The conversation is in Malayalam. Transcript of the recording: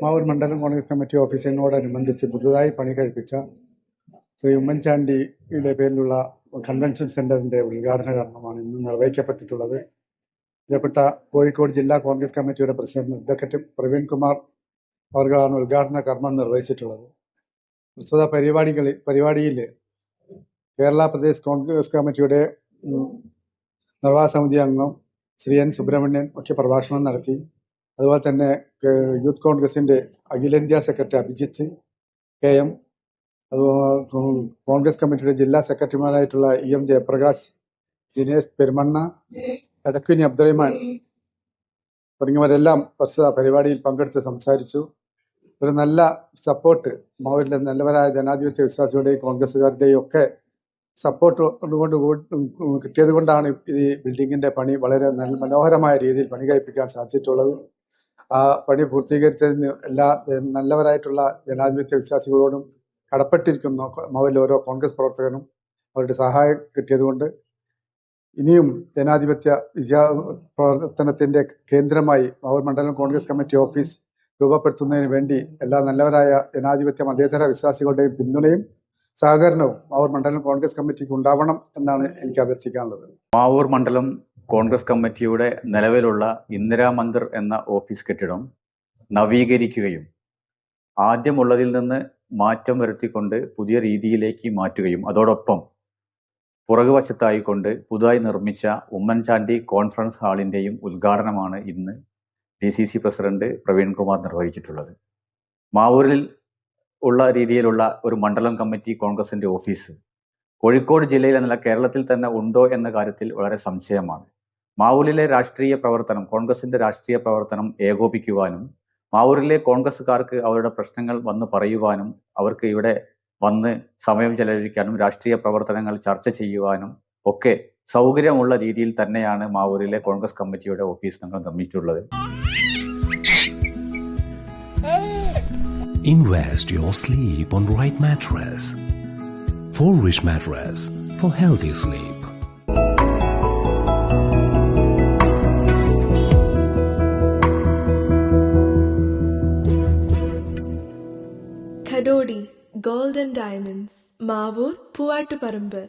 മാവൂർ മണ്ഡലം കോൺഗ്രസ് കമ്മിറ്റി ഓഫീസിനോടനുബന്ധിച്ച് പുതുതായി പണി കഴിപ്പിച്ച ശ്രീ ഉമ്മൻചാണ്ടിയുടെ പേരിലുള്ള കൺവെൻഷൻ സെന്ററിന്റെ ഉദ്ഘാടന കർമ്മമാണ് ഇന്ന് നിർവഹിക്കപ്പെട്ടിട്ടുള്ളത്. പ്രിയപ്പെട്ട കോഴിക്കോട് ജില്ലാ കോൺഗ്രസ് കമ്മിറ്റിയുടെ പ്രസിഡന്റ് അഡ്വക്കേറ്റ് പ്രവീൺ കുമാർ അവർക്കാണ് ഉദ്ഘാടന കർമ്മം നിർവഹിച്ചിട്ടുള്ളത്. പ്രസ്തുത പരിപാടിയിൽ കേരള പ്രദേശ് കോൺഗ്രസ് കമ്മിറ്റിയുടെ നിർവാഹക സമിതി അംഗം ശ്രീ എൻ സുബ്രഹ്മണ്യൻ മുഖ്യ പ്രഭാഷണം നടത്തി. അതുപോലെ തന്നെ യൂത്ത് കോൺഗ്രസിന്റെ അഖിലേന്ത്യാ സെക്രട്ടറി അഭിജിത്ത് KM, കോൺഗ്രസ് കമ്മിറ്റിയുടെ ജില്ലാ സെക്രട്ടറിമാരായിട്ടുള്ള EM ജയപ്രകാശ്, ദിനേശ് പെരുമണ്ണ, എടക്കുനി അബ്ദുറഹ്മാൻ തുടങ്ങിയവരെല്ലാം പ്രസ്തുത പരിപാടിയിൽ പങ്കെടുത്ത് സംസാരിച്ചു. ഒരു നല്ല സപ്പോർട്ട് മാവൂരിലെ നല്ലവരായ ജനാധിപത്യ വിശ്വാസികളുടെയും കോൺഗ്രസുകാരുടെയും ഒക്കെ സപ്പോർട്ട് കിട്ടിയത് കൊണ്ടാണ് ഈ ബിൽഡിങ്ങിന്റെ പണി വളരെ മനോഹരമായ രീതിയിൽ പണി കഴിപ്പിക്കാൻ സാധിച്ചിട്ടുള്ളത്. ആ പണി പൂർത്തീകരിച്ചതിന് എല്ലാ നല്ലവരായിട്ടുള്ള ജനാധിപത്യ വിശ്വാസികളോടും കടപ്പെട്ടിരിക്കുന്നു. മാവൂരിലെ ഓരോ കോൺഗ്രസ് പ്രവർത്തകനും അവരുടെ സഹായം കിട്ടിയതുകൊണ്ട് ഇനിയും ജനാധിപത്യ പ്രവർത്തനത്തിന്റെ കേന്ദ്രമായി മാവൂർ മണ്ഡലം കോൺഗ്രസ് കമ്മിറ്റി ഓഫീസ് രൂപപ്പെടുത്തുന്നതിന് വേണ്ടി എല്ലാ നല്ലവരായ ജനാധിപത്യ മതേതര വിശ്വാസികളുടെയും പിന്തുണയും സഹകരണവും മാവൂർ മണ്ഡലം കോൺഗ്രസ് കമ്മിറ്റിക്ക് ഉണ്ടാവണം എന്നാണ് എനിക്ക് അഭ്യർത്ഥിക്കാനുള്ളത്. മാവൂർ മണ്ഡലം കോൺഗ്രസ് കമ്മിറ്റിയുടെ നിലവിലുള്ള ഇന്ദിരാ മന്ദിർ എന്ന ഓഫീസ് കെട്ടിടം നവീകരിക്കുകയും ആദ്യമുള്ളതിൽ നിന്ന് മാറ്റം വരുത്തിക്കൊണ്ട് പുതിയ രീതിയിലേക്ക് മാറ്റുകയും അതോടൊപ്പം പുറകുവശത്തായിക്കൊണ്ട് പുതുതായി നിർമ്മിച്ച ഉമ്മൻചാണ്ടി കോൺഫറൻസ് ഹാളിന്റെയും ഉദ്ഘാടനമാണ് ഇന്ന് DCC പ്രസിഡന്റ് പ്രവീൺ കുമാർ നിർവഹിച്ചിട്ടുള്ളത്. മാവൂരിൽ ഉള്ള രീതിയിലുള്ള ഒരു മണ്ഡലം കമ്മിറ്റി കോൺഗ്രസിന്റെ ഓഫീസ് കോഴിക്കോട് ജില്ലയിൽ എന്നല്ല കേരളത്തിൽ തന്നെ ഉണ്ടോ എന്ന കാര്യത്തിൽ വളരെ സംശയമാണ്. മാവൂരിലെ രാഷ്ട്രീയ പ്രവർത്തനം, കോൺഗ്രസിന്റെ രാഷ്ട്രീയ പ്രവർത്തനം ഏകോപിക്കുവാനും മാവൂരിലെ കോൺഗ്രസ്സുകാർക്ക് അവരുടെ പ്രശ്നങ്ങൾ വന്ന് പറയുവാനും അവർക്ക് ഇവിടെ വന്ന് സമയം ചെലവഴിക്കാനും രാഷ്ട്രീയ പ്രവർത്തനങ്ങൾ ചർച്ച ചെയ്യുവാനും ഒക്കെ സൗകര്യമുള്ള രീതിയിൽ തന്നെയാണ് മാവൂരിലെ കോൺഗ്രസ് കമ്മിറ്റിയുടെ ഓഫീസ് ഞങ്ങൾ നിർമ്മിച്ചിട്ടുള്ളത്. Invest your sleep on right mattress. 4-Wish mattress for healthy sleep. Kadodi Gold and Diamonds, Mavur, Puvattuparambur.